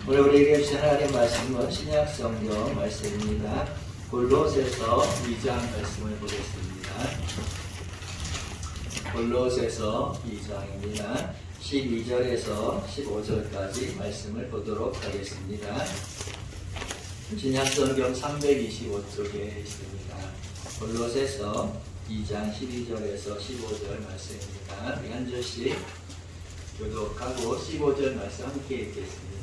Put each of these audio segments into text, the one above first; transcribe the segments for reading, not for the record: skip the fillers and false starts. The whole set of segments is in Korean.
오늘 우리에게 주신 하나님의 말씀은 신약 성경 말씀입니다. 골로새서 2장 말씀을 보겠습니다. 골로새서 2장입니다. 12절에서 15절까지 말씀을 보도록 하겠습니다. 신약 성경 325쪽에 있습니다. 골로새서 2장 12절에서 15절 말씀입니다. 우리 한 절씩 교독하고 15절 말씀 함께 읽겠습니다.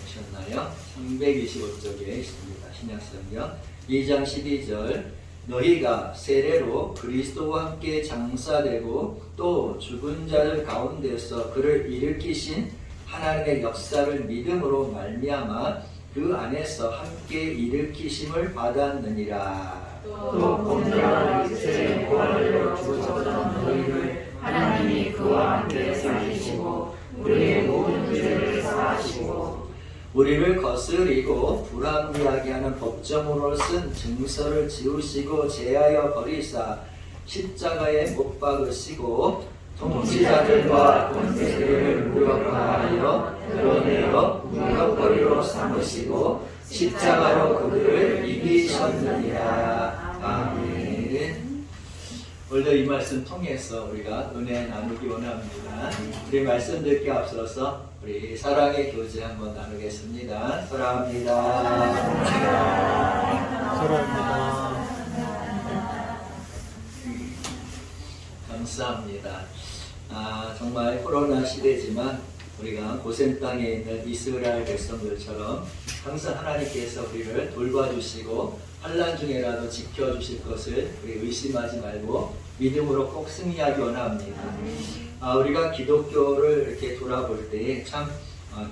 보셨나요? 325쪽에 있습니다. 신약성경 2장 12절 너희가 세례로 그리스도와 함께 장사되고 또 죽은 자들 가운데서 그를 일으키신 하나님의 역사를 믿음으로 말미암아 그 안에서 함께 일으키심을 받았느니라. 또 본자와 육체의 부활로 죽었던 너희를 하나님이 그와 함께 살리시고 우리의 모든 죄를 사하시고 우리를 거스리고 불합리하게 하는 법정으로 쓴 증서를 지우시고 제하여 버리사 십자가에 못 박으시고 통치자들과 권세들을 무력화하여 드러내어 무력거리로 삼으시고 십자가로 그들을 이기셨느니라. 아멘. 오늘도 이 말씀 통해서 우리가 은혜 나누기 원합니다. 우리 말씀 듣기 앞서서 우리 사랑의 교제 한번 나누겠습니다. 사랑합니다. 사랑합니다. 감사합니다. 정말 코로나 시대지만 우리가 고센 땅에 있는 이스라엘 백성들처럼 항상 하나님께서 우리를 돌봐주시고 환난 중에라도 지켜주실 것을 우리 의심하지 말고 믿음으로 꼭 승리하기 원합니다. 우리가 기독교를 이렇게 돌아볼 때 참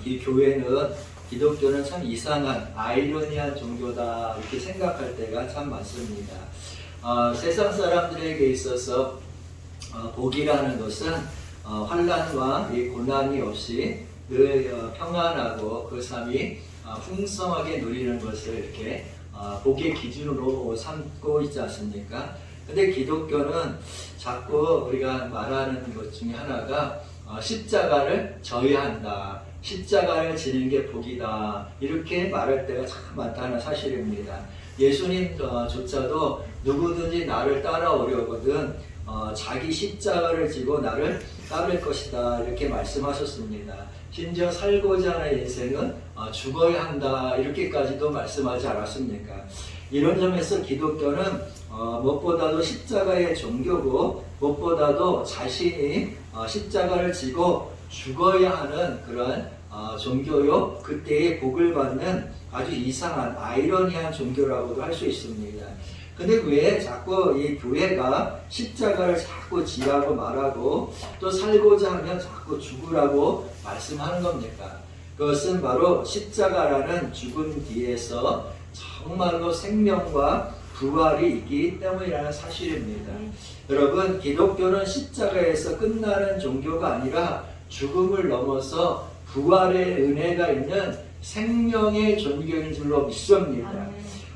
기독교는 참 이상한 아이러니한 종교다 이렇게 생각할 때가 참 많습니다. 세상 사람들에게 있어서 복이라는 것은 환난과 고난이 없이 늘 평안하고 그 삶이 풍성하게 누리는 것을 이렇게 복의 기준으로 삼고 있지 않습니까? 근데 기독교는 자꾸 우리가 말하는 것 중에 하나가 십자가를 져야 한다. 십자가를 지는 게 복이다. 이렇게 말할 때가 참 많다는 사실입니다. 예수님조차도 누구든지 나를 따라오려거든 자기 십자가를 지고 나를 따를 것이다. 이렇게 말씀하셨습니다. 심지어 살고자 하는 인생은 죽어야 한다. 이렇게까지도 말씀하지 않았습니까? 이런 점에서 기독교는 무엇보다도 십자가의 종교고 무엇보다도 자신이 십자가를 지고 죽어야 하는 그런 종교요. 그때의 복을 받는 아주 이상한 아이러니한 종교라고도 할 수 있습니다. 근데 왜 자꾸 이 교회가 십자가를 자꾸 지라고 말하고 또 살고자 하면 자꾸 죽으라고 말씀하는 겁니까? 그것은 바로 십자가라는 죽음 뒤에서 정말로 생명과 부활이 있기 때문이라는 사실입니다. 여러분, 기독교는 십자가에서 끝나는 종교가 아니라 죽음을 넘어서 부활의 은혜가 있는 생명의 종교인 줄로 믿습니다.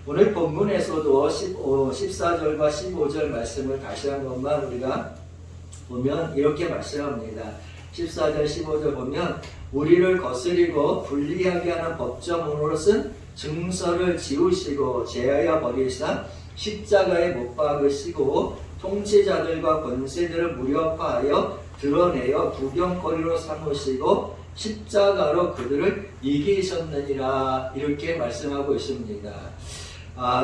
오늘 본문에서도 14절과 15절 말씀을 다시 한 번만 우리가 보면 이렇게 말씀합니다. 14절 15절 보면 우리를 거스리고 불리하게 하는 법정으로 쓴 증서를 지우시고 제하여 버리사 십자가에 못 박으시고 통치자들과 권세들을 무력화하여 드러내어 구경거리로 삼으시고 십자가로 그들을 이기셨느니라. 이렇게 말씀하고 있습니다.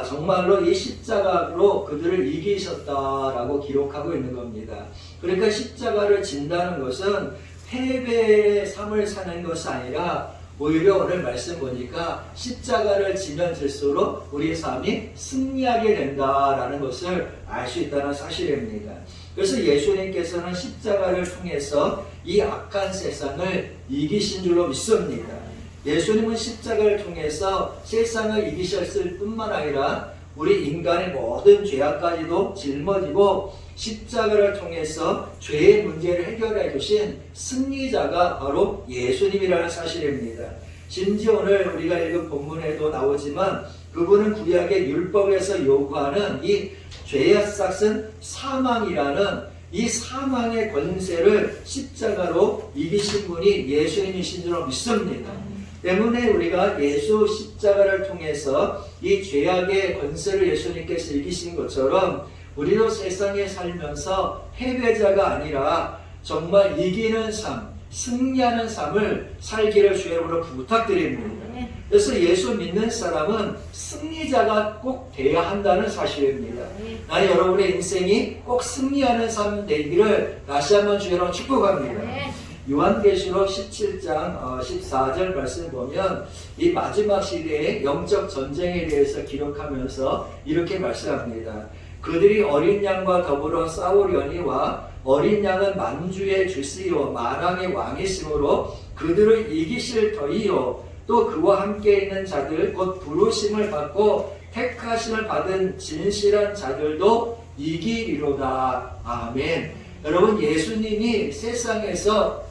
정말로 이 십자가로 그들을 이기셨다라고 기록하고 있는 겁니다. 그러니까 십자가를 진다는 것은 패배의 삶을 사는 것이 아니라 오히려 오늘 말씀 보니까 십자가를 지면 질수록 우리의 삶이 승리하게 된다라는 것을 알 수 있다는 사실입니다. 그래서 예수님께서는 십자가를 통해서 이 악한 세상을 이기신 줄로 믿습니다. 예수님은 십자가를 통해서 세상을 이기셨을 뿐만 아니라 우리 인간의 모든 죄악까지도 짊어지고 십자가를 통해서 죄의 문제를 해결해 주신 승리자가 바로 예수님이라는 사실입니다. 심지어 오늘 우리가 읽은 본문에도 나오지만 그분은 구약의 율법에서 요구하는 이 죄의 삭은 사망이라는 이 사망의 권세를 십자가로 이기신 분이 예수님이신 줄 믿습니다. 때문에 우리가 예수 십자가를 통해서 이 죄악의 권세를 예수님께서 이기신 것처럼 우리도 세상에 살면서 패배자가 아니라 정말 이기는 삶, 승리하는 삶을 살기를 주의 이름으로 부탁드립니다. 그래서 예수 믿는 사람은 승리자가 꼭 돼야 한다는 사실입니다. 나는 여러분의 인생이 꼭 승리하는 삶 되기를 다시 한번 주의 이름으로 축복합니다. 요한계시록 17장 14절 말씀 보면 이 마지막 시대의 영적 전쟁에 대해서 기록하면서 이렇게 말씀합니다. 그들이 어린 양과 더불어 싸우려니와 어린 양은 만주의 주시요 만왕의 왕이시므로 그들을 이기실 터이요 또 그와 함께 있는 자들 곧 부르심을 받고 택하심을 받은 진실한 자들도 이기리로다. 아멘. 여러분, 예수님이 세상에서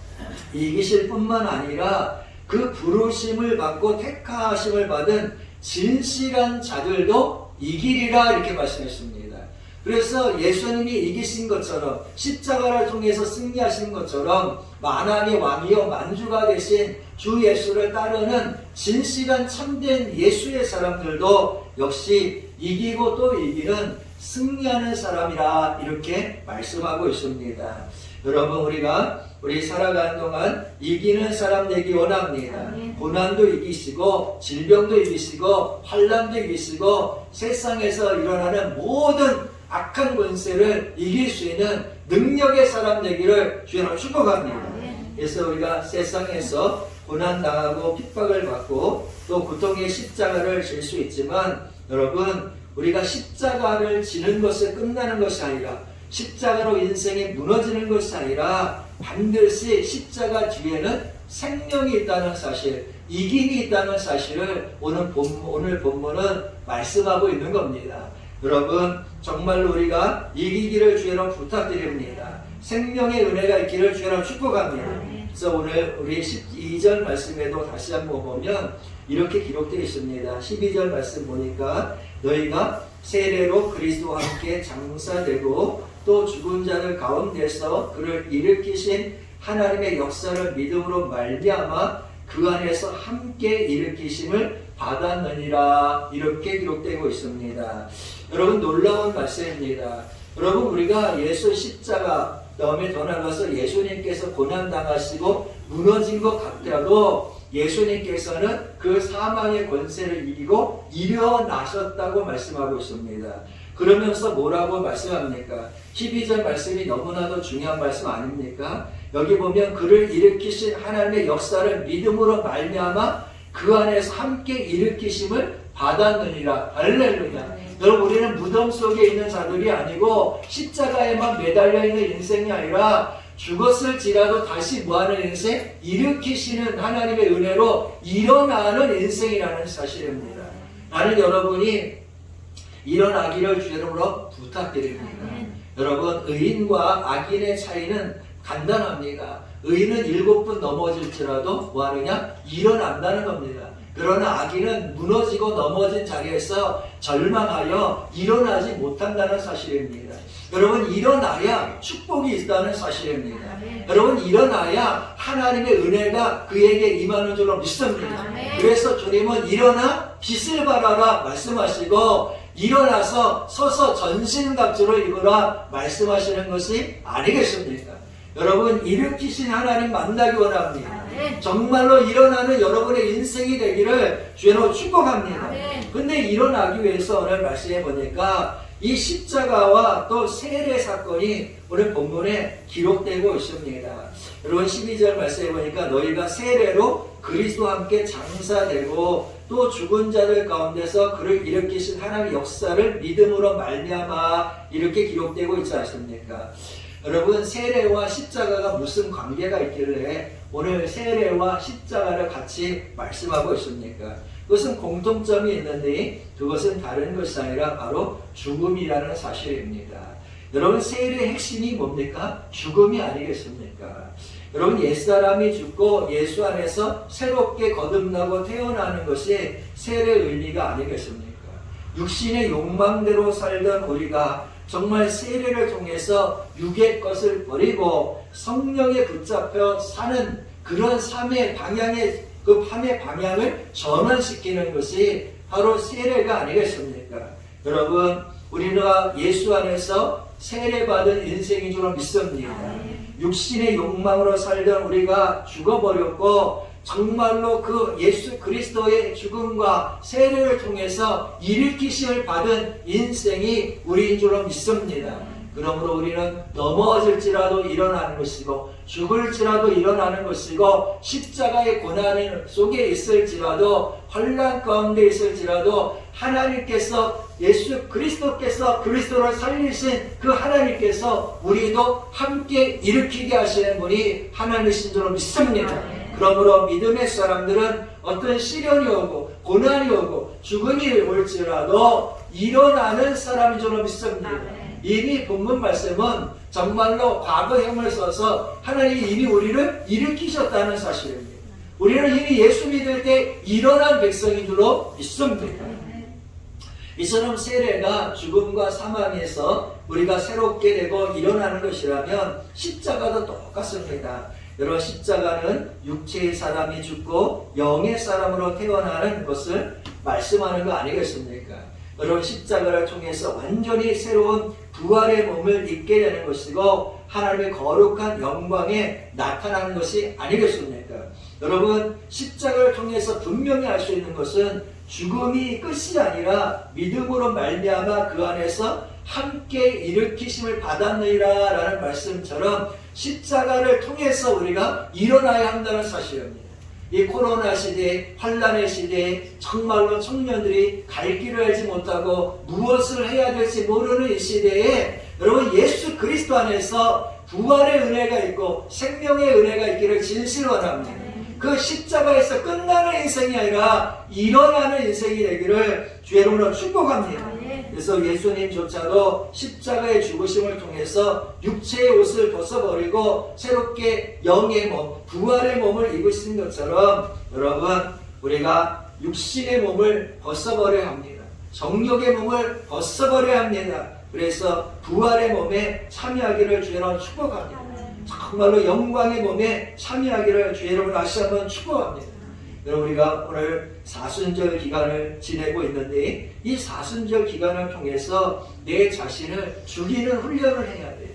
이기실 뿐만 아니라 그 부르심을 받고 택하심을 받은 진실한 자들도 이기리라 이렇게 말씀했습니다. 그래서 예수님이 이기신 것처럼 십자가를 통해서 승리하신 것처럼 만왕의 왕이요 만주가 되신 주 예수를 따르는 진실한 참된 예수의 사람들도 역시 이기고 또 이기는 승리하는 사람이라 이렇게 말씀하고 있습니다. 여러분, 우리 살아가는 동안 이기는 사람 되기 원합니다. 고난도 이기시고 질병도 이기시고 환난도 이기시고 세상에서 일어나는 모든 악한 권세를 이길 수 있는 능력의 사람 되기를 주님으로 축복합니다. 그래서 우리가 세상에서 고난당하고 핍박을 받고 또 고통의 십자가를 질 수 있지만 여러분, 우리가 십자가를 지는 것에 끝나는 것이 아니라 십자가로 인생이 무너지는 것이 아니라 반드시 십자가 뒤에는 생명이 있다는 사실, 이김이 있다는 사실을 오늘 본문은 말씀하고 있는 겁니다. 여러분, 정말로 우리가 이기기를 주여로 부탁드립니다. 생명의 은혜가 있기를 주여로 축복합니다. 그래서 오늘 우리 12절 말씀에도 다시 한번 보면 이렇게 기록되어 있습니다. 12절 말씀 보니까 너희가 세례로 그리스도와 함께 장사되고 또 죽은 자들 가운데서 그를 일으키신 하나님의 역사를 믿음으로 말미암아 그 안에서 함께 일으키심을 받았느니라 이렇게 기록되고 있습니다. 여러분, 놀라운 말씀입니다. 여러분, 우리가 예수 십자가 다음에 더 나가서 예수님께서 고난당하시고 무너진 것 같더라도 예수님께서는 그 사망의 권세를 이기고 일어나셨다고 말씀하고 있습니다. 그러면서 뭐라고 말씀합니까? 12절 말씀이 너무나도 중요한 말씀 아닙니까? 여기 보면 그를 일으키신 하나님의 역사를 믿음으로 말미암아 그 안에서 함께 일으키심을 받았느니라. 할렐루야. 여러분, 우리는 무덤 속에 있는 자들이 아니고 십자가에만 매달려 있는 인생이 아니라 죽었을지라도 다시 뭐하는 인생? 일으키시는 하나님의 은혜로 일어나는 인생이라는 사실입니다. 나는 여러분이 일어나기를 주 이름으로 부탁드립니다. 여러분, 의인과 악인의 차이는 간단합니다. 의인은 7번 넘어질지라도 뭐하느냐? 일어난다는 겁니다. 그러나 악인은 무너지고 넘어진 자리에서 절망하여 일어나지 못한다는 사실입니다. 여러분, 일어나야 축복이 있다는 사실입니다. 여러분, 일어나야 하나님의 은혜가 그에게 임하는 줄로 믿습니다. 그래서 주님은 일어나 빛을 발하라 말씀하시고 일어나서 서서 전신갑주를 입으라 말씀하시는 것이 아니겠습니까? 여러분, 일으키신 하나님 만나기 원합니다. 정말로 일어나는 여러분의 인생이 되기를 주님으로 축복합니다. 근데 일어나기 위해서 오늘 말씀해 보니까 이 십자가와 또 세례 사건이 오늘 본문에 기록되고 있습니다. 여러분, 12절 말씀해 보니까 너희가 세례로 그리스도와 함께 장사되고 또 죽은 자들 가운데서 그를 일으키신 하나님의 역사를 믿음으로 말미암아 이렇게 기록되고 있지 않습니까? 여러분, 세례와 십자가가 무슨 관계가 있길래 오늘 세례와 십자가를 같이 말씀하고 있습니까? 그것은 공통점이 있는데 그것은 다른 것이 아니라 바로 죽음이라는 사실입니다. 여러분, 세례의 핵심이 뭡니까? 죽음이 아니겠습니까? 여러분, 옛사람이 죽고 예수 안에서 새롭게 거듭나고 태어나는 것이 세례의 의미가 아니겠습니까? 육신의 욕망대로 살던 우리가 정말 세례를 통해서 육의 것을 버리고 성령에 붙잡혀 사는 그런 삶의 방향의 그 삶의 방향을 전환시키는 것이 바로 세례가 아니겠습니까? 여러분, 우리가 예수 안에서 세례받은 인생인 줄 믿습니다. 육신의 욕망으로 살던 우리가 죽어버렸고 정말로 그 예수 그리스도의 죽음과 세례를 통해서 일으키심을 받은 인생이 우리인 줄 믿습니다. 그러므로 우리는 넘어질지라도 일어나는 것이고 죽을지라도 일어나는 것이고 십자가의 고난 속에 있을지라도 환난 가운데 있을지라도 하나님께서 예수 그리스도께서 그리스도를 살리신 그 하나님께서 우리도 함께 일으키게 하시는 분이 하나님이신 줄 믿습니다. 그러므로 믿음의 사람들은 어떤 시련이 오고 고난이 오고 죽음이 올지라도 일어나는 사람인 줄 믿습니다. 이미 본문 말씀은 정말로 과거형을 써서 하나님이 이미 우리를 일으키셨다는 사실입니다. 우리는 이미 예수 믿을 때 일어난 백성인 줄로 믿습니다. 이처럼 세례가 죽음과 사망에서 우리가 새롭게 되고 일어나는 것이라면 십자가도 똑같습니다. 여러분, 십자가는 육체의 사람이 죽고 영의 사람으로 태어나는 것을 말씀하는 거 아니겠습니까? 여러분, 십자가를 통해서 완전히 새로운 부활의 몸을 입게 되는 것이고 하나님의 거룩한 영광에 나타나는 것이 아니겠습니까? 여러분, 십자가를 통해서 분명히 알 수 있는 것은 죽음이 끝이 아니라 믿음으로 말미암아 그 안에서 함께 일으키심을 받았느니라 라는 말씀처럼 십자가를 통해서 우리가 일어나야 한다는 사실입니다. 이 코로나 시대에, 환난의 시대에 정말로 청년들이 갈 길을 알지 못하고 무엇을 해야 될지 모르는 이 시대에 여러분, 예수 그리스도 안에서 부활의 은혜가 있고 생명의 은혜가 있기를 진실로 원합니다. 그 십자가에서 끝나는 인생이 아니라 일어나는 인생이 되기를 주의 이름으로 축복합니다. 그래서 예수님조차도 십자가의 죽으심을 통해서 육체의 옷을 벗어버리고 새롭게 영의 몸, 부활의 몸을 입으신 것처럼 여러분, 우리가 육신의 몸을 벗어버려야 합니다. 정욕의 몸을 벗어버려야 합니다. 그래서 부활의 몸에 참여하기를 주의 이름으로 축복합니다. 정말로 영광의 몸에 참여하기를 주의 이름으로 다시 한번 축복합니다. 여러분, 우리가 오늘 사순절 기간을 지내고 있는데 이 사순절 기간을 통해서 내 자신을 죽이는 훈련을 해야 돼요.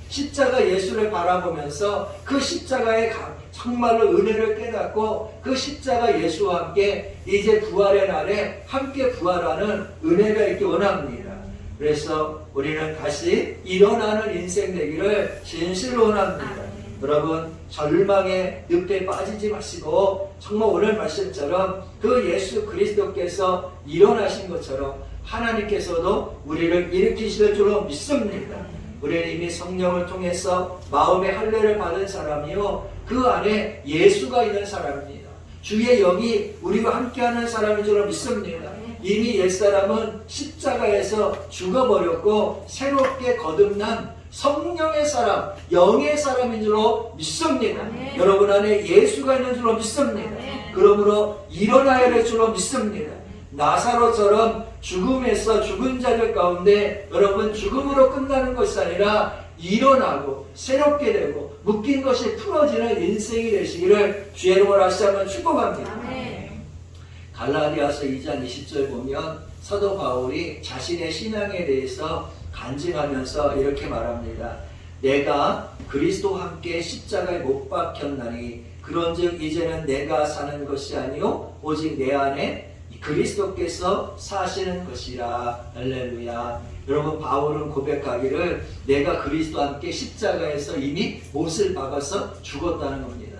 십자가 예수를 바라보면서 그 십자가의 정말로 은혜를 깨닫고 그 십자가 예수와 함께 이제 부활의 날에 함께 부활하는 은혜가 있기 원합니다. 그래서 우리는 다시 일어나는 인생 되기를 진실로 원합니다. 여러분, 절망의 늪에 빠지지 마시고 정말 오늘 말씀처럼 그 예수 그리스도께서 일어나신 것처럼 하나님께서도 우리를 일으키실 줄로 믿습니다. 우리는 이미 성령을 통해서 마음의 할례를 받은 사람이요 그 안에 예수가 있는 사람입니다. 주의 영이 우리와 함께하는 사람인 줄로 믿습니다. 이미 옛사람은 십자가에서 죽어버렸고 새롭게 거듭난 성령의 사람, 영의 사람인 줄로 믿습니다. 여러분 안에 예수가 있는 줄로 믿습니다. 그러므로 일어나야 될 줄로 믿습니다. 나사로처럼 죽음에서 죽은 자들 가운데 여러분 죽음으로 끝나는 것이 아니라 일어나고 새롭게 되고 묶인 것이 풀어지는 인생이 되시기를 주의 이름으로 다시 한번 축복합니다. 갈라디아서 2장 20절 보면 사도 바울이 자신의 신앙에 대해서 간증하면서 이렇게 말합니다. 내가 그리스도와 함께 십자가에 못 박혔나니 그런즉 이제는 내가 사는 것이 아니요 오직 내 안에 그리스도께서 사시는 것이라. 할렐루야. 여러분, 바울은 고백하기를 내가 그리스도와 함께 십자가에서 이미 못을 박아서 죽었다는 겁니다.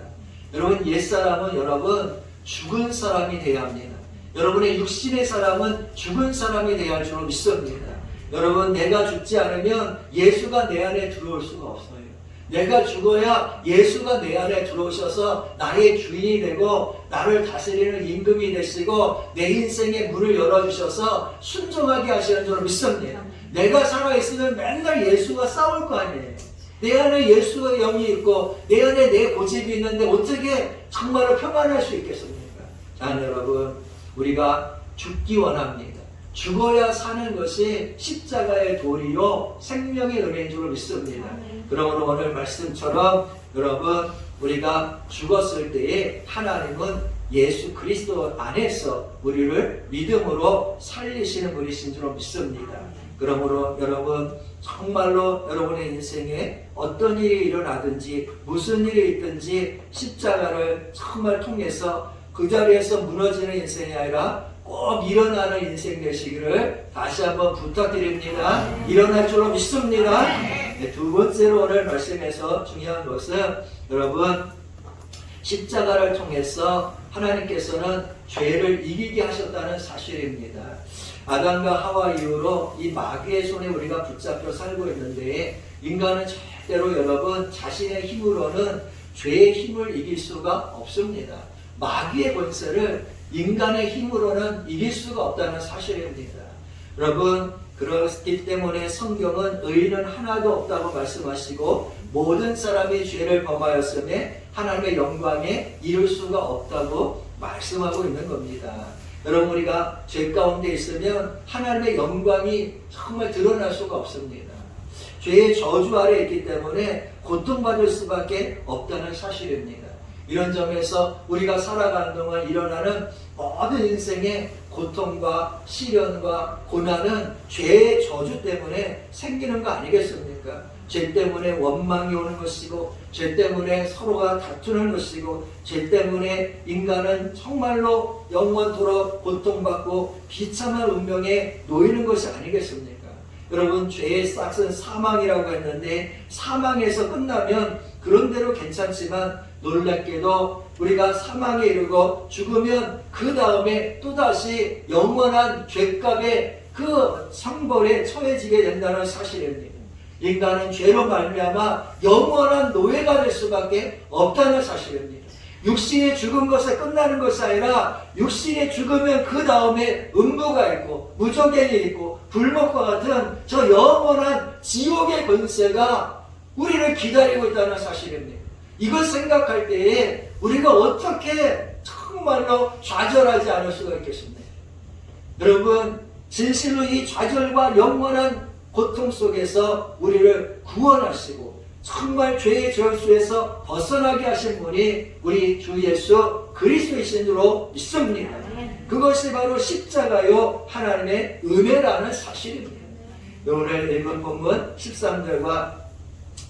여러분, 옛사람은 여러분 죽은 사람이 되어야 합니다. 여러분의 육신의 사람은 죽은 사람이 되어야 할 줄로 믿습니다. 여러분, 내가 죽지 않으면 예수가 내 안에 들어올 수가 없어요. 내가 죽어야 예수가 내 안에 들어오셔서 나의 주인이 되고 나를 다스리는 임금이 되시고 내 인생의 문을 열어주셔서 순종하게 하시는 줄 믿습니다. 내가 살아있으면 맨날 예수가 싸울 거 아니에요. 내 안에 예수의 영이 있고 내 안에 내 고집이 있는데 어떻게 정말로 평안할 수 있겠습니까? 자, 여러분, 우리가 죽기 원합니다. 죽어야 사는 것이 십자가의 도리요 생명의 은혜인 줄 믿습니다. 그러므로 오늘 말씀처럼 여러분 우리가 죽었을 때에 하나님은 예수 그리스도 안에서 우리를 믿음으로 살리시는 분이신 줄 믿습니다. 그러므로 여러분 정말로 여러분의 인생에 어떤 일이 일어나든지 무슨 일이 있든지 십자가를 정말 통해서 그 자리에서 무너지는 인생이 아니라 꼭 일어나는 인생 되시기를 다시 한번 부탁드립니다. 일어날 줄로 믿습니다. 네, 두 번째로 오늘 말씀에서 중요한 것은 여러분 십자가를 통해서 하나님께서는 죄를 이기게 하셨다는 사실입니다. 아담과 하와 이후로 이 마귀의 손에 우리가 붙잡혀 살고 있는데 인간은 절대로 여러분 자신의 힘으로는 죄의 힘을 이길 수가 없습니다. 마귀의 권세를 인간의 힘으로는 이길 수가 없다는 사실입니다. 여러분 그렇기 때문에 성경은 의인은 하나도 없다고 말씀하시고 모든 사람이 죄를 범하였음에 하나님의 영광에 이룰 수가 없다고 말씀하고 있는 겁니다. 여러분 우리가 죄 가운데 있으면 하나님의 영광이 정말 드러날 수가 없습니다. 죄의 저주 아래 있기 때문에 고통받을 수밖에 없다는 사실입니다. 이런 점에서 우리가 살아가는 동안 일어나는 모든 인생의 고통과 시련과 고난은 죄의 저주 때문에 생기는 거 아니겠습니까? 죄 때문에 원망이 오는 것이고 죄 때문에 서로가 다투는 것이고 죄 때문에 인간은 정말로 영원토록 고통받고 비참한 운명에 놓이는 것이 아니겠습니까? 여러분 죄의 싹은 사망이라고 했는데 사망에서 끝나면 그런대로 괜찮지만 놀랍게도 우리가 사망에 이르고 죽으면 그 다음에 또다시 영원한 죄값의 그 형벌에 처해지게 된다는 사실입니다. 인간은 죄로 말미암아 영원한 노예가 될 수밖에 없다는 사실입니다. 육신이 죽은 것에 끝나는 것이 아니라 육신이 죽으면 그 다음에 음부가 있고 무저갱이 있고 불목과 같은 저 영원한 지옥의 권세가 우리를 기다리고 있다는 사실입니다. 이걸 생각할 때에 우리가 어떻게 정말로 좌절하지 않을 수가 있겠습니까? 여러분 진실로 이 좌절과 영원한 고통 속에서 우리를 구원하시고 정말 죄의 저주에서 벗어나게 하신 분이 우리 주 예수 그리스도이신 줄로 믿습니다. 그것이 바로 십자가요 하나님의 은혜라는 사실입니다. 오늘 읽은 본문 13절과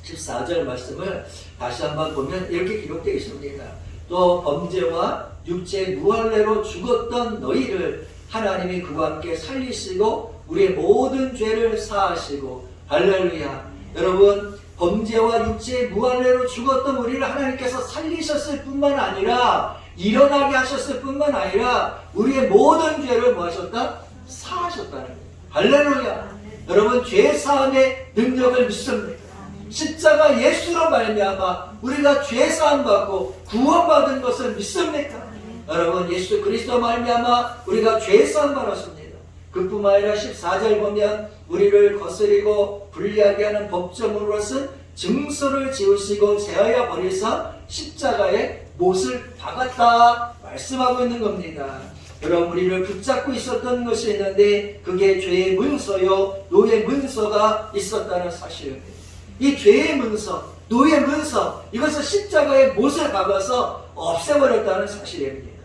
14절 말씀을 다시 한번 보면 이렇게 기록되어 있습니다. 또 범죄와 육체 무할례로 죽었던 너희를 하나님이 그와 함께 살리시고 우리의 모든 죄를 사하시고 할렐루야. 여러분 범죄와 육체의 무할례로 죽었던 우리를 하나님께서 살리셨을 뿐만 아니라 일어나게 하셨을 뿐만 아니라 우리의 모든 죄를 뭐 하셨다? 사하셨다는 거예요. 할렐루야. 여러분 죄 사함의 능력을 믿습니다. 십자가 예수로 말미암아 우리가 죄 사함 받고 구원받은 것을 믿습니까? 여러분 예수 그리스도 말미암아 우리가 죄 사함 받았습니다. 그뿐만 아니라 14절 보면 우리를 거스리고 불리하게 하는 법정으로서는 증서를 지우시고 제하여 버리사 십자가에 못을 박았다 말씀하고 있는 겁니다. 여러분 우리를 붙잡고 있었던 것이 있는데 그게 죄의 문서요 노예 문서가 있었다는 사실입니다. 이 죄의 문서, 노예 문서 이것을 십자가에 못을 박아서 없애버렸다는 사실입니다.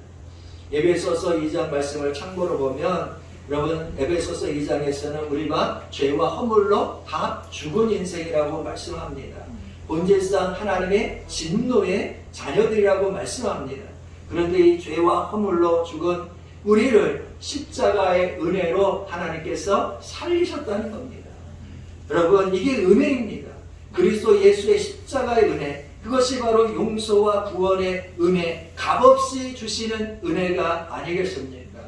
에베소서 2장 말씀을 참고로 보면 여러분 에베소서 2장에서는 우리가 죄와 허물로 다 죽은 인생이라고 말씀합니다. 본질상 하나님의 진노의 자녀들이라고 말씀합니다. 그런데 이 죄와 허물로 죽은 우리를 십자가의 은혜로 하나님께서 살리셨다는 겁니다. 여러분 이게 은혜입니다. 그리스도 예수의 십자가의 은혜 그것이 바로 용서와 구원의 은혜 값없이 주시는 은혜가 아니겠습니까?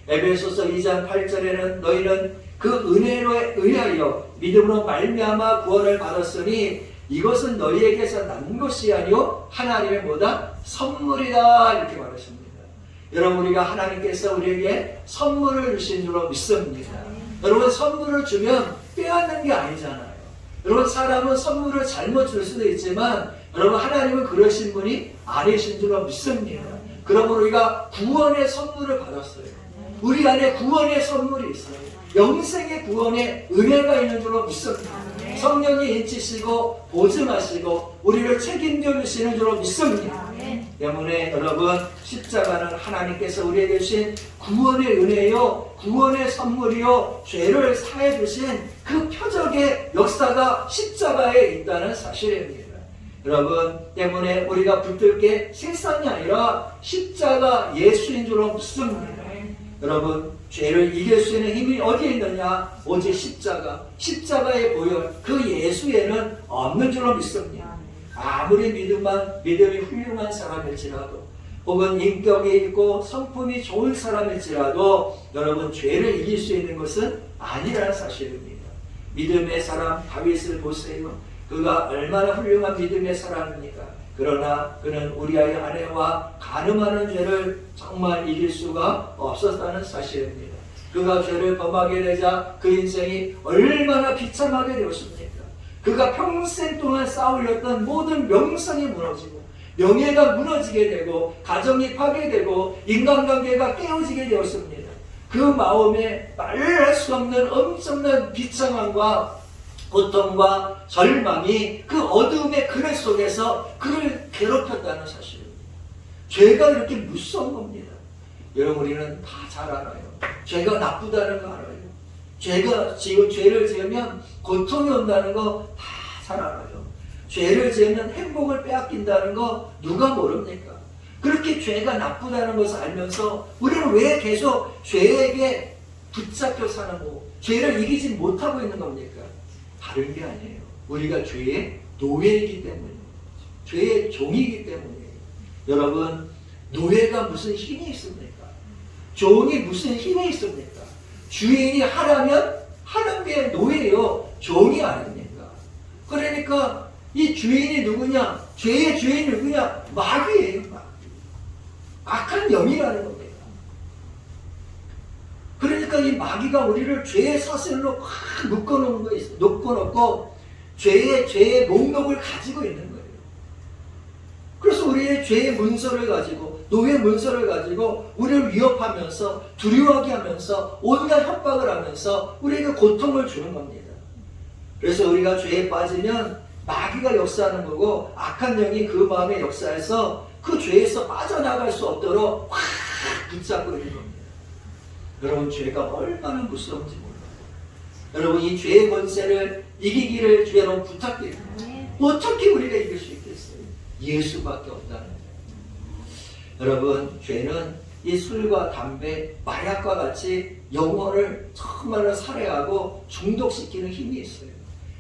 에베소서 2장 8절에는 너희는 그 은혜로 의하여 믿음으로 말미암아 구원을 받았으니 이것은 너희에게서 난 것이 아니요 하나님의 뭐다? 선물이다 이렇게 말했습니다. 여러분 우리가 하나님께서 우리에게 선물을 주신 줄로 믿습니다. 여러분 선물을 주면 빼앗는 게 아니잖아요. 여러분 사람은 선물을 잘못 줄 수도 있지만 여러분 하나님은 그러신 분이 아니신 줄로 믿습니다. 그러므로 우리가 구원의 선물을 받았어요. 우리 안에 구원의 선물이 있어요. 영생의 구원의 은혜가 있는 줄로 믿습니다. 성령이 인치시고 보증하시고 우리를 책임져 주시는 줄로 믿습니다. 때문에 여러분, 십자가는 하나님께서 우리에게 주신 구원의 은혜요, 구원의 선물이요, 죄를 사해 주신 그 표적의 역사가 십자가에 있다는 사실입니다. 여러분, 때문에 우리가 붙들 게 세상이 아니라 십자가 예수인 줄로 믿습니다. 여러분, 죄를 이길 수 있는 힘이 어디에 있느냐? 오직 십자가의 보혈, 그 예수에는 없는 줄로 믿습니다. 아무리 믿음이 훌륭한 사람일지라도, 혹은 인격이 있고 성품이 좋은 사람일지라도, 여러분, 죄를 이길 수 있는 것은 아니라는 사실입니다. 믿음의 사람 다윗을 보세요. 그가 얼마나 훌륭한 믿음의 사람입니까? 그러나 그는 우리아의 아내와 간음하는 죄를 정말 이길 수가 없었다는 사실입니다. 그가 죄를 범하게 되자 그 인생이 얼마나 비참하게 되었습니까? 그가 평생 동안 쌓으렸던 모든 명성이 무너지고 명예가 무너지게 되고 가정이 파괴되고 인간관계가 깨어지게 되었습니다. 그 마음에 말할 수 없는 엄청난 비참함과 고통과 절망이 그 어두움의 그늘 속에서 그를 괴롭혔다는 사실입니다. 죄가 이렇게 무서운 겁니다. 여러분, 우리는 다 잘 알아요. 죄가 나쁘다는 거 알아요. 죄를 지으면 고통이 온다는 거 다 잘 알아요. 죄를 지으면 행복을 빼앗긴다는 거 누가 모릅니까? 그렇게 죄가 나쁘다는 것을 알면서 우리는 왜 계속 죄에게 붙잡혀 사는 거, 죄를 이기지 못하고 있는 겁니까? 다른 게 아니에요. 우리가 죄의 노예이기 때문이에요. 죄의 종이기 때문이에요. 여러분, 노예가 무슨 힘이 있습니까? 종이 무슨 힘이 있습니까? 주인이 하라면 하는 게 노예요. 종이 아닙니까? 그러니까 이 주인이 누구냐? 죄의 주인이 누구냐? 마귀예요. 마귀. 악한 영이라는 겁니다. 그러니까 이 마귀가 우리를 죄의 사슬로 확 묶어놓은 거 있어요. 묶어놓고 죄의 목록을 가지고 있는 거예요. 그래서 우리의 죄의 문서를 가지고, 노예 문서를 가지고 우리를 위협하면서 두려워하게 하면서 온갖 협박을 하면서 우리에게 고통을 주는 겁니다. 그래서 우리가 죄에 빠지면 마귀가 역사하는 거고, 악한 영이 그 마음에 역사해서 그 죄에서 빠져나갈 수 없도록 확 붙잡고 있는 겁니다. 여러분, 죄가 얼마나 무서운지 몰라요. 여러분, 이 죄의 권세를 이기기를 주의 여러분 부탁드립니다. 어떻게 우리가 이길 수 있겠어요? 예수밖에 없다는 거예요. 여러분, 죄는 이 술과 담배, 마약과 같이 영혼을 정말로 살해하고 중독시키는 힘이 있어요.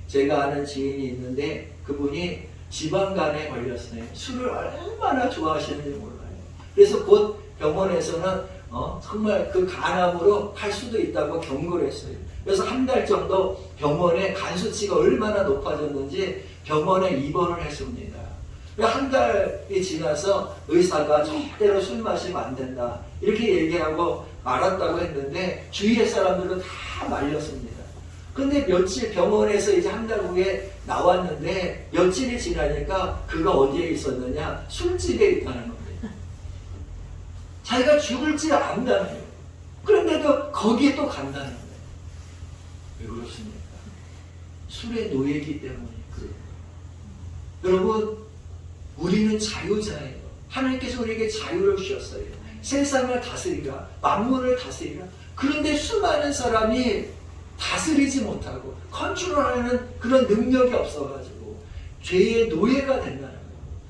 제가 아는 지인이 있는데 그분이 지방간에 걸렸어요. 술을 얼마나 좋아하시는지 몰라요. 그래서 곧 병원에서는 정말 그 간암으로 갈 수도 있다고 경고를 했어요. 그래서 한 달 정도 병원에 간 수치가 얼마나 높아졌는지 병원에 입원을 했습니다. 한 달이 지나서 의사가 절대로 술 마시면 안 된다 이렇게 얘기하고 말았다고 했는데 주위의 사람들은 다 말렸습니다. 근데 며칠 병원에서 이제 한 달 후에 나왔는데 며칠이 지나니까 그가 어디에 있었느냐? 술집에 있다는 겁니다. 자기가 죽을지 안다는 거예요. 그런데도 거기에 또 간다는 거예요. 왜 그렇습니까? 술의 노예이기 때문에 그래요. 여러분, 우리는 자유자예요. 하나님께서 우리에게 자유를 주셨어요. 세상을 다스리라, 만물을 다스리라. 그런데 수많은 사람이 다스리지 못하고 컨트롤하는 그런 능력이 없어가지고 죄의 노예가 된다는 거예요.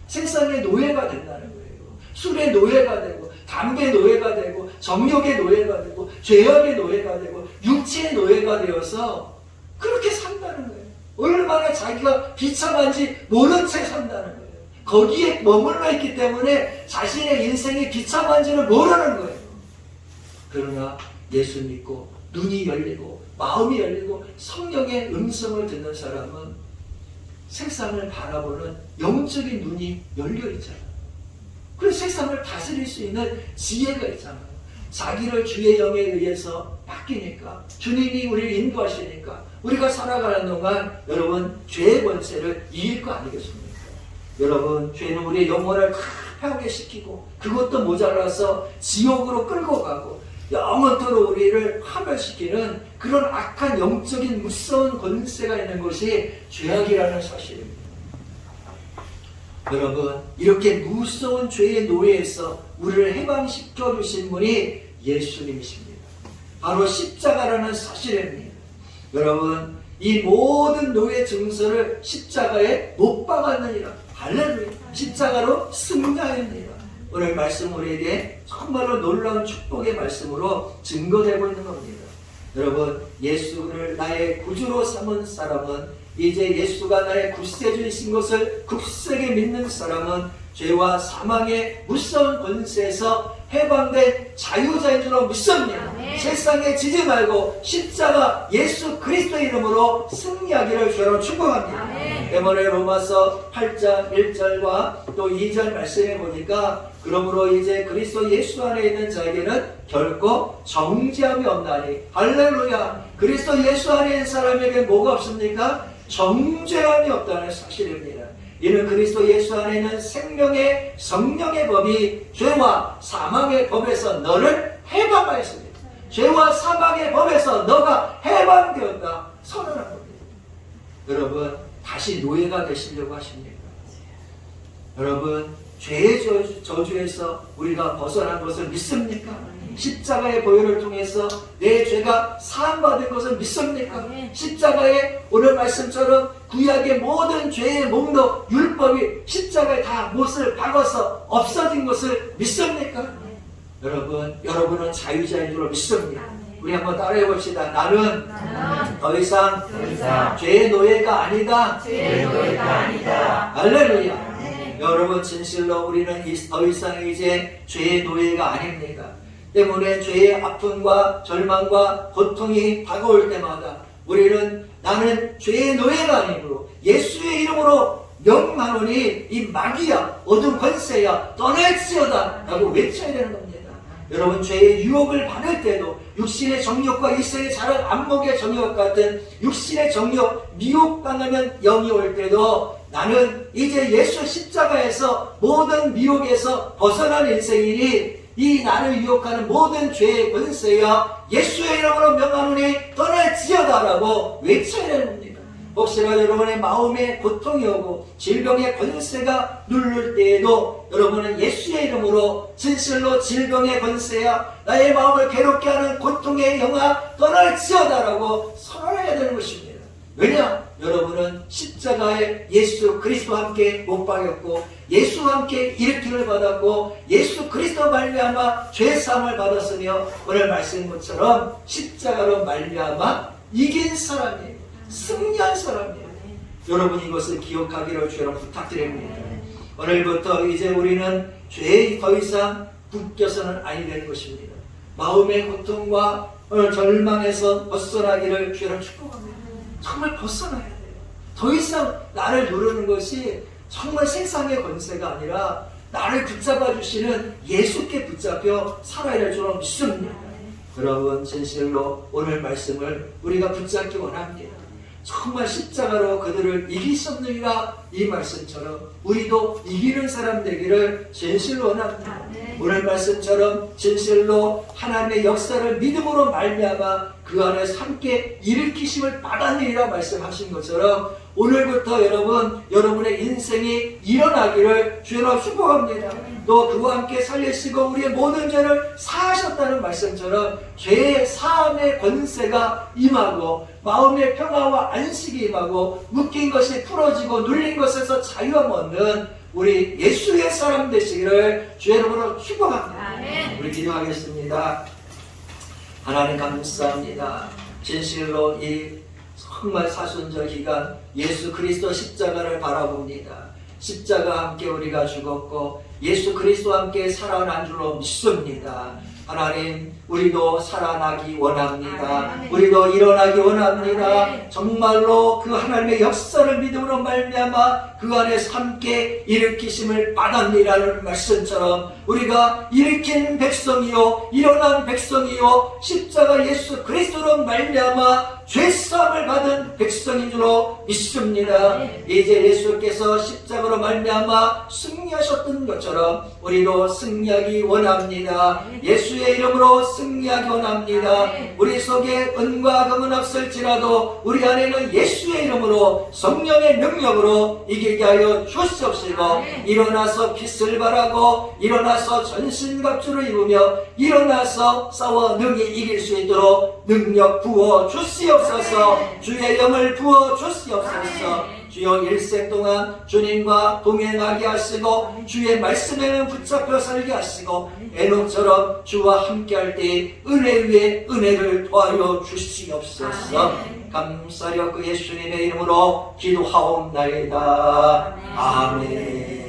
세상의 노예가 된다는 거예요. 술의 노예가 되고 담배 노예가 되고 정욕의 노예가 되고 죄악의 노예가 되고 육체의 노예가 되어서 그렇게 산다는 거예요. 얼마나 자기가 비참한지 모른 채 산다는 거예요. 거기에 머물러 있기 때문에 자신의 인생이 비참한지를 모르는 거예요. 그러나 예수 믿고 눈이 열리고 마음이 열리고 성령의 음성을 듣는 사람은 세상을 바라보는 영적인 눈이 열려 있잖아요. 그래서 세상을 다스릴 수 있는 지혜가 있잖아요. 자기를 주의 영에 의해서 바뀌니까, 주님이 우리를 인도하시니까 우리가 살아가는 동안 여러분 죄의 권세를 이길 거 아니겠습니까? 여러분, 죄는 우리의 영혼을 다 파괴시키고 그것도 모자라서 지옥으로 끌고 가고, 영원토록 우리를 파멸시키는 그런 악한 영적인 무서운 권세가 있는 것이 죄악이라는 사실입니다. 여러분, 이렇게 무서운 죄의 노예에서 우리를 해방시켜 주신 분이 예수님이십니다. 바로 십자가라는 사실입니다. 여러분, 이 모든 노예 증서를 십자가에 못 박았느니라. 할렐루야. 십자가로 승리하였느니라. 오늘 말씀 우리에게 정말로 놀라운 축복의 말씀으로 증거되고 있는 겁니다. 여러분, 예수를 나의 구주로 삼은 사람은, 이제 예수가 나의 구세주이신 것을 굳세게 믿는 사람은 죄와 사망의 무서운 권세에서 해방된 자유자인 줄로 믿습니다. 세상에 지지 말고 십자가 예수 그리스도의 이름으로 승리하기를 주로 축복합니다. 때문에 로마서 8장 1절과 또 2절 말씀해 보니까, 그러므로 이제 그리스도 예수 안에 있는 자에게는 결코 정죄함이 없나니. 할렐루야. 그리스도 예수 안에 있는 사람에게 뭐가 없습니까? 정죄함이 없다는 사실입니다. 이는 그리스도 예수 안에 있는 생명의 성령의 법이 죄와 사망의 법에서 너를 해방하였습니다. 죄와 사망의 법에서 너가 해방되었다 선언한 겁니다. 여러분, 다시 노예가 되시려고 하십니까? 여러분, 죄의 저주에서 우리가 벗어난 것을 믿습니까? 십자가의 보혈을 통해서 내 죄가 사함받은 것을 믿습니까? 십자가의 오늘 말씀처럼 구약의 모든 죄의 목록 율법이 십자가에 다 못을 박아서 없어진 것을 믿습니까? 여러분은 자유자인 줄로 믿습니다. 우리 한번 따라해 봅시다. 나는 더 이상 죄의 노예가 아니다. 할렐루야. 여러분, 진실로 우리는 더 이상 이제 죄의 노예가 아닙니다. 때문에 죄의 아픔과 절망과 고통이 다가올 때마다 우리는 나는 죄의 노예가 아니므로 예수의 이름으로 명하노니 이 마귀야, 어둠 권세야, 떠날지어다 라고 외쳐야 되는 겁니다. 여러분, 죄의 유혹을 받을 때도 육신의 정욕과 일생의 자란 안목의 정욕 같은 육신의 정욕 미혹당하면 영이 올 때도 나는 이제 예수 십자가에서 모든 미혹에서 벗어난 인생이니 이 나를 유혹하는 모든 죄의 권세야 예수의 이름으로 명하노니 떠날지어다라고 외쳐야 되는 겁니다. 혹시나 여러분의 마음에 고통이 오고 질병의 권세가 누를 때에도 여러분은 예수의 이름으로 진실로 질병의 권세야 나의 마음을 괴롭게 하는 고통의 영아 떠날지어다라고 선언해야 되는 것입니다. 왜냐? 여러분은 십자가에 예수 그리스도와 함께 못 박였고 예수와 함께 일으킴을 받았고 예수 그리스도 말미암아 죄사함을 받았으며 오늘 말씀처럼 십자가로 말미암아 이긴 사람이에요. 승리한 사람이에요. 여러분, 이것을 기억하기를 주로 부탁드립니다. 오늘부터 이제 우리는 죄에 더 이상 묶여서는 아니 되는 것입니다. 마음의 고통과 절망에서 벗어나기를 주로 축복합니다. 정말 벗어나야 돼요. 더 이상 나를 누르는 것이 정말 세상의 권세가 아니라 나를 붙잡아 주시는 예수께 붙잡혀 살아야 될 줄로 믿습니다. 여러분, 진실로 오늘 말씀을 우리가 붙잡기 원합니다. 정말 십자가로 그들을 이기셨느니라 이 말씀처럼 우리도 이기는 사람 되기를 진실로 원합니다. 오늘 말씀처럼 진실로 하나님의 역사를 믿음으로 말미암아 그 안에서 함께 일으키심을 받았느니라 말씀하신 것처럼 오늘부터 여러분의 인생이 일어나기를 주로 축복합니다. 또 그와 함께 살리시고 우리의 모든 죄를 사하셨다는 말씀처럼 죄의 사함의 권세가 임하고 마음의 평화와 안식이 임하고 묶인 것이 풀어지고 눌린 것에서 자유함 얻는 우리 예수의 사람 되시기를 주의 이름으로 축복합니다. 우리 기도하겠습니다. 하나님 감사합니다. 진실로 이 정말 사순절 기간 예수 그리스도 십자가를 바라봅니다. 십자가 함께 우리가 죽었고 예수 그리스도와 함께 살아난 줄로 믿습니다. 하나님, 우리도 살아나기 원합니다. 우리도 일어나기 원합니다. 정말로 그 하나님의 역사를 믿음으로 말미암아 그 안에서 함께 일으키심을 받았느니라는 말씀처럼 우리가 일으킨 백성이요 일어난 백성이요 십자가 예수 그리스도로 말미암아 죄사함을 받은 백성인 줄로 믿습니다. 이제 예수께서 십자가로 말미암아 승리하셨던 것처럼 우리도 승리하기 원합니다. 예수의 이름으로 승리하기 원합니다. 우리 속에 은과 금은 없을지라도 우리 안에는 예수의 이름으로 성령의 능력으로 이기게 하여 주시옵시고, 일어나서 빛을 발하고 일어나서 전신갑주를 입으며 일어나서 싸워 능히 이길 수 있도록 능력 부어 주시옵소서. 주의 영을 부어 주시옵소서. 주여 일생 동안 주님과 동행하게 하시고 주의 말씀에는 붙잡혀 살게 하시고 에녹처럼 주와 함께할 때 은혜 위에 은혜를 더하여 주시옵소서. 감사려 그 예수님의 이름으로 기도하옵나이다. 아멘.